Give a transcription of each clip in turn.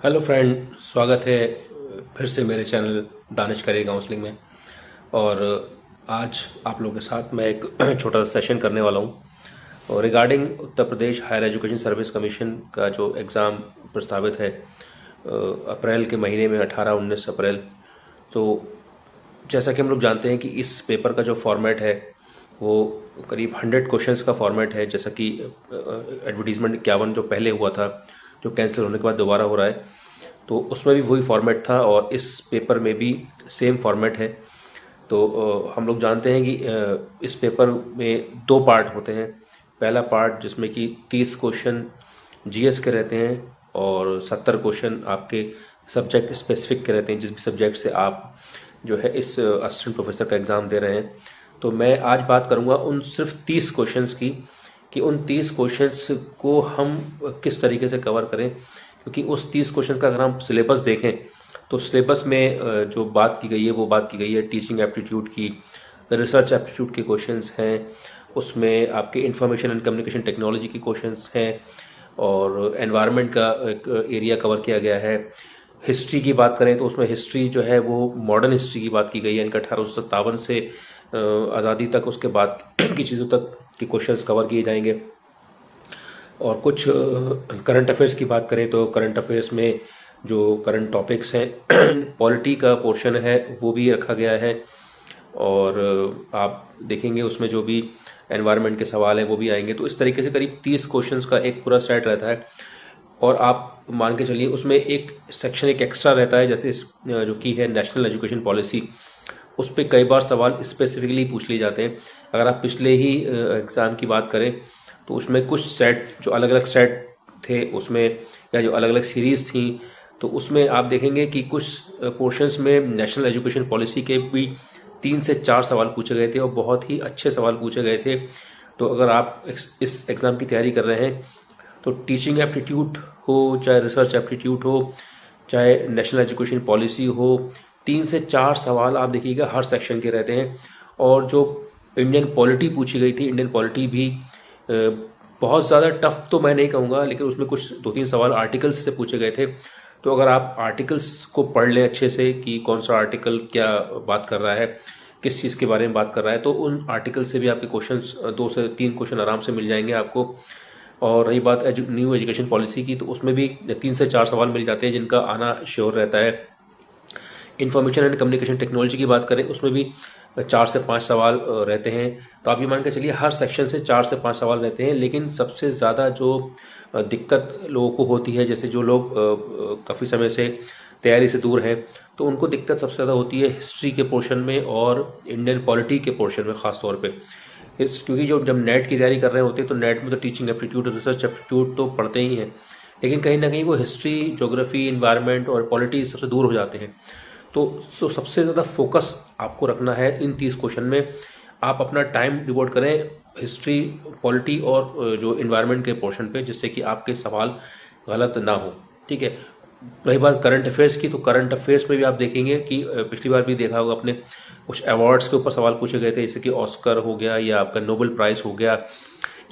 Hello friend, स्वागत है फिर से मेरे चैनल दानिश करियर काउंसलिंग में। और आज आप लोगों के साथ मैं एक छोटा सा सेशन करने वाला हूँ और regarding Uttar Pradesh higher education service commission का जो एग्ज़ाम प्रस्तावित है अप्रैल के महीने में 18-19 अप्रैल। तो जैसा कि हम लोग जानते हैं कि इस पेपर का जो फॉर्मेट है वो करीब 100 क्वेश्चंस का फॉर्मेट है, जैसा कि एडवर्टीज़मेंट 51 जो पहले हुआ था, जो कैंसिल होने के बाद दोबारा हो रहा है, तो उसमें भी वही फॉर्मेट था और इस पेपर में भी सेम फॉर्मेट है। तो हम लोग जानते हैं कि इस पेपर में दो पार्ट होते हैं। पहला पार्ट जिसमें कि 30 क्वेश्चन जीएस के रहते हैं और 70 क्वेश्चन आपके सब्जेक्ट स्पेसिफिक के रहते हैं, जिस भी सब्जेक्ट से आप जो है इस असिस्टेंट प्रोफेसर का एग्ज़ाम दे रहे हैं। तो मैं आज बात करूंगा उन सिर्फ 30 क्वेश्चंस की कि उन 30 क्वेश्चंस को हम किस तरीके से कवर करें, क्योंकि उस 30 क्वेश्चन का अगर हम सिलेबस देखें तो सिलेबस में जो बात की गई है वो बात की गई है टीचिंग एप्टीट्यूड की, रिसर्च एप्टीट्यूड के क्वेश्चंस हैं, उसमें आपके इंफॉर्मेशन एंड कम्युनिकेशन टेक्नोलॉजी के क्वेश्चंस हैं और एनवायरनमेंट का एक एरिया कवर किया गया है। हिस्ट्री की बात करें तो उसमें हिस्ट्री जो है वो मॉडर्न हिस्ट्री की बात की गई है, इनका 1857 से आज़ादी तक, उसके बाद की चीज़ों तक के क्वेश्चंस कवर किए जाएंगे। और कुछ करंट अफेयर्स की बात करें तो करंट अफेयर्स में जो करंट टॉपिक्स हैं पॉलिटी का पोर्शन है वो भी रखा गया है और आप देखेंगे उसमें जो भी एनवायरनमेंट के सवाल हैं वो भी आएंगे। तो इस तरीके से करीब 30 क्वेश्चंस का एक पूरा सेट रहता है और आप मान के चलिए उसमें एक सेक्शन एक एक्स्ट्रा रहता है, जैसे जो की है नेशनल एजुकेशन पॉलिसी, उस पर कई बार सवाल स्पेसिफिकली पूछ लिए जाते हैं। अगर आप पिछले ही एग्ज़ाम की बात करें तो उसमें कुछ सेट जो अलग अलग सेट थे उसमें, या जो अलग अलग सीरीज़ थी, तो उसमें आप देखेंगे कि कुछ पोर्शंस में नेशनल एजुकेशन पॉलिसी के भी 3 से 4 सवाल पूछे गए थे और बहुत ही अच्छे सवाल पूछे गए थे। तो अगर आप इस एग्ज़ाम की तैयारी कर रहे हैं तो टीचिंग एप्टीट्यूड हो, चाहे रिसर्च एप्टीट्यूड हो, चाहे नेशनल एजुकेशन पॉलिसी हो, 3 से 4 सवाल आप देखिएगा हर सेक्शन के रहते हैं। और जो इंडियन पॉलिटी पूछी गई थी, इंडियन पॉलिटी भी बहुत ज़्यादा टफ तो मैं नहीं कहूँगा, लेकिन उसमें कुछ 2-3 सवाल आर्टिकल्स से पूछे गए थे। तो अगर आप आर्टिकल्स को पढ़ लें अच्छे से कि कौन सा आर्टिकल क्या बात कर रहा है, किस चीज़ के बारे में बात कर रहा है, तो उन आर्टिकल से भी आपके क्वेश्चंस 2 से 3 क्वेश्चन आराम से मिल जाएंगे आपको। और रही बात न्यू एजुकेशन पॉलिसी की, तो उसमें भी 3 से 4 सवाल मिल जाते हैं जिनका आना श्योर रहता है। इंफॉर्मेशन एंड कम्युनिकेशन टेक्नोलॉजी की बात करें उसमें भी 4 से 5 सवाल रहते हैं। तो आप ये मान के चलिए हर सेक्शन से 4 से 5 सवाल रहते हैं। लेकिन सबसे ज़्यादा जो दिक्कत लोगों को होती है, जैसे जो लोग काफ़ी समय से तैयारी से दूर हैं, तो उनको दिक्कत सबसे ज़्यादा होती है हिस्ट्री के पोर्शन में और इंडियन पॉलिटी के पोर्शन में ख़ास तौर पे। क्योंकि जो जब नेट की तैयारी कर रहे होते हैं तो नेट में तो टीचिंग एप्टीट्यूड, रिसर्च एप्टीट्यूड तो पढ़ते ही हैं, लेकिन कहीं ना कहीं वो हिस्ट्री, ज्योग्राफी, इन्वायरमेंट और पॉलिटी सबसे दूर हो जाते हैं। तो सबसे ज़्यादा फोकस आपको रखना है इन 30 क्वेश्चन में। आप अपना टाइम डिवोट करें हिस्ट्री, पॉलिटी और जो इन्वायरमेंट के पोर्शन पे, जिससे कि आपके सवाल गलत ना हो। ठीक है। रही बात करंट अफेयर्स की, तो करंट अफेयर्स में भी आप देखेंगे कि पिछली बार भी देखा होगा आपने, कुछ अवार्ड्स के ऊपर सवाल पूछे गए थे, जैसे कि ऑस्कर हो गया या आपका नोबेल प्राइज़ हो गया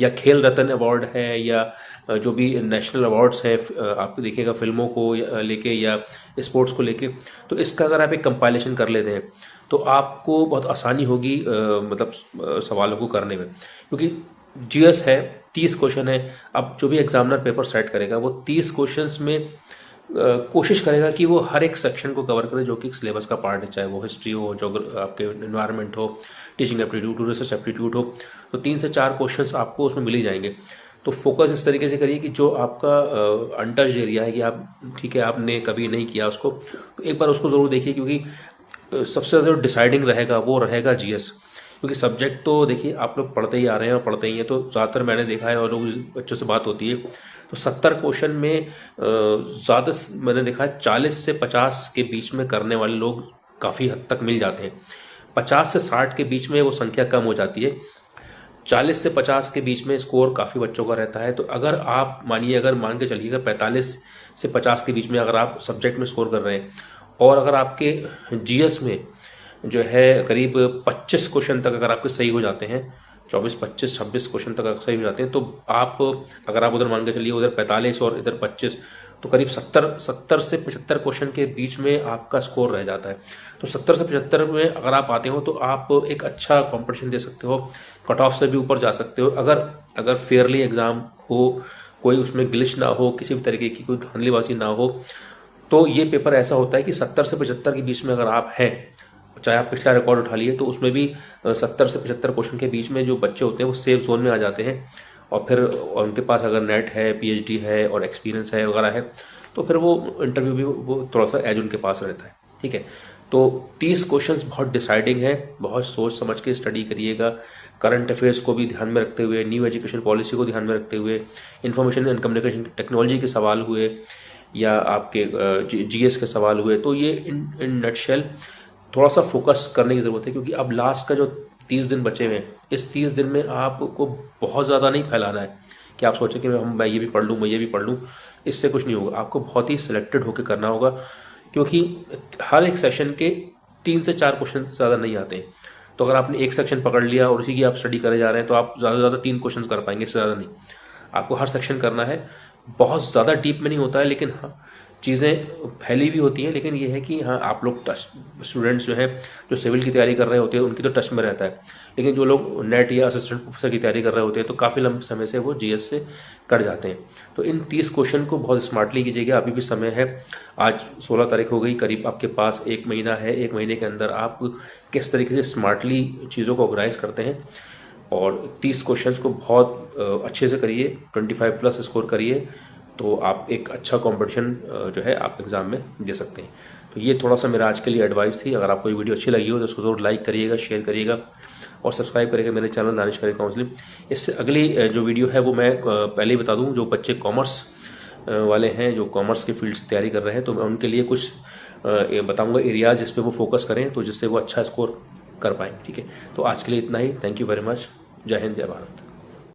या खेल रत्न अवार्ड है या जो भी नेशनल अवार्ड्स हैं आप देखिएगा फिल्मों को लेके या स्पोर्ट्स को लेके। तो इसका अगर आप एक कंपाइलेशन कर लेते हैं तो आपको बहुत आसानी होगी मतलब सवालों को करने में, क्योंकि जीएस है, 30 क्वेश्चन है। अब जो भी एग्जामिनर पेपर सेट करेगा वो 30 क्वेश्चंस में कोशिश करेगा कि वो हर एक सेक्शन को कवर करे जो कि सिलेबस का पार्ट है, चाहे वो हिस्ट्री हो, जो आपके इन्वायरमेंट हो, टीचिंग एप्टीट्यूड हो, रिसर्च एप्टीट्यूड हो। तो 3 से 4 क्वेश्चंस आपको उसमें मिल ही जाएंगे। तो फोकस इस तरीके से करिए कि जो आपका अनटच्ड एरिया है, कि आप ठीक है आपने कभी नहीं किया उसको, तो एक बार उसको ज़रूर देखिए, क्योंकि सबसे ज़्यादा डिसाइडिंग रहेगा वो रहेगा जीएस। क्योंकि सब्जेक्ट तो देखिए आप लोग पढ़ते ही आ रहे हैं और पढ़ते ही हैं, तो ज़्यादातर मैंने देखा है और लोग बच्चों से बात होती है तो 70 क्वेश्चन में ज़्यादा मैंने देखा है 40 से 50 के बीच में करने वाले लोग काफ़ी हद तक मिल जाते हैं। 50 से 60 के बीच में वो संख्या कम हो जाती है। 40 से 50 के बीच में स्कोर काफ़ी बच्चों का रहता है। तो अगर आप मानिए, अगर मान के चलिएगा 45 से 50 के बीच में अगर आप सब्जेक्ट में स्कोर कर रहे हैं और अगर आपके जीएस में जो है करीब 25 क्वेश्चन तक अगर आपके सही हो जाते हैं, 24, 25, 26 क्वेश्चन तक अगर सही हो जाते हैं, तो आप अगर आप उधर मान के चलिए उधर 45 और इधर 25, तो करीब 70 से 75 क्वेश्चन के बीच में आपका स्कोर रह जाता है। तो 70 से 75 में अगर आप आते हो तो आप एक अच्छा कंपटीशन दे सकते हो, कट ऑफ से भी ऊपर जा सकते हो। अगर फेयरली एग्ज़ाम हो, कोई उसमें ग्लिच ना हो, किसी भी तरीके की कोई धांधलीबाजी ना हो, तो ये पेपर ऐसा होता है कि 70 से 75 के बीच में अगर आप हैं, चाहे आप पिछला रिकॉर्ड उठा लिए, तो उसमें भी 70 से 75 क्वेश्चन के बीच में जो बच्चे होते हैं वो सेफ जोन में आ जाते हैं। और फिर उनके पास अगर नेट है, पीएचडी है और एक्सपीरियंस है वगैरह है, तो फिर वो इंटरव्यू भी वो थोड़ा सा एज उनके पास रहता है। ठीक है, तो 30 क्वेश्चंस बहुत डिसाइडिंग है, बहुत सोच समझ के स्टडी करिएगा। करंट अफेयर्स को भी ध्यान में रखते हुए, न्यू एजुकेशन पॉलिसी को ध्यान में रखते हुए, इंफॉर्मेशन एंड कम्युनिकेशन टेक्नोलॉजी के सवाल हुए या आपके जीएस के सवाल हुए, तो ये इन नटशेल थोड़ा सा फोकस करने की ज़रूरत है। क्योंकि अब लास्ट का जो 30 दिन बचे हुए हैं, इस 30 दिन में आपको बहुत ज़्यादा नहीं फैलाना है कि आप सोचें कि मैं ये भी पढ़ लूँ, मैं ये भी पढ़ लूँ। इससे कुछ नहीं होगा, आपको बहुत ही सिलेक्टेड होकर करना होगा। क्योंकि हर एक सेशन के 3 से 4 क्वेश्चन ज़्यादा नहीं आते हैं। तो अगर आपने एक सेक्शन पकड़ लिया और उसी की आप स्टडी करे जा रहे हैं, तो आप ज़्यादा से ज़्यादा 3 क्वेश्चन कर पाएंगे, इससे ज़्यादा नहीं। आपको हर सेक्शन करना है, बहुत ज़्यादा डीप में नहीं होता है, लेकिन हाँ चीज़ें फैली भी होती हैं। लेकिन ये है कि हाँ आप लोग स्टूडेंट्स जो हैं, जो सिविल की तैयारी कर रहे होते हैं, उनकी तो टच में रहता है। लेकिन जो लोग नेट या असिस्टेंट प्रोफेसर की तैयारी कर रहे होते हैं, तो काफ़ी लंबे समय से वो जीएस से कट जाते हैं। तो इन 30 क्वेश्चन को बहुत स्मार्टली कीजिएगा, अभी भी समय है। आज 16 तारीख हो गई, करीब आपके पास 1 महीना है। 1 महीने के अंदर आप किस तरीके से स्मार्टली चीज़ों को ऑर्गेनाइज करते हैं, और 30 क्वेश्चंस को बहुत अच्छे से करिए, 25 प्लस स्कोर करिए, तो आप एक अच्छा कंपटीशन जो है आप एग्ज़ाम में दे सकते हैं। तो ये थोड़ा सा मेरा आज के लिए एडवाइस थी। अगर आपको ये वीडियो अच्छी लगी हो तो उसको ज़रूर लाइक करिएगा, शेयर करिएगा और सब्सक्राइब करिएगा मेरे चैनल दानिश करियर काउंसलिंग। इससे अगली जो वीडियो है वो मैं पहले ही बता दूं, जो बच्चे कॉमर्स वाले हैं, जो कॉमर्स की फील्ड से तैयारी कर रहे हैं, तो मैं उनके लिए कुछ बताऊँगा एरियाज जिस पर वो फोकस करें, तो जिससे वो अच्छा स्कोर कर पाएँ। ठीक है, तो आज के लिए इतना ही। Thank you very much. जय हिंद, जय भारत।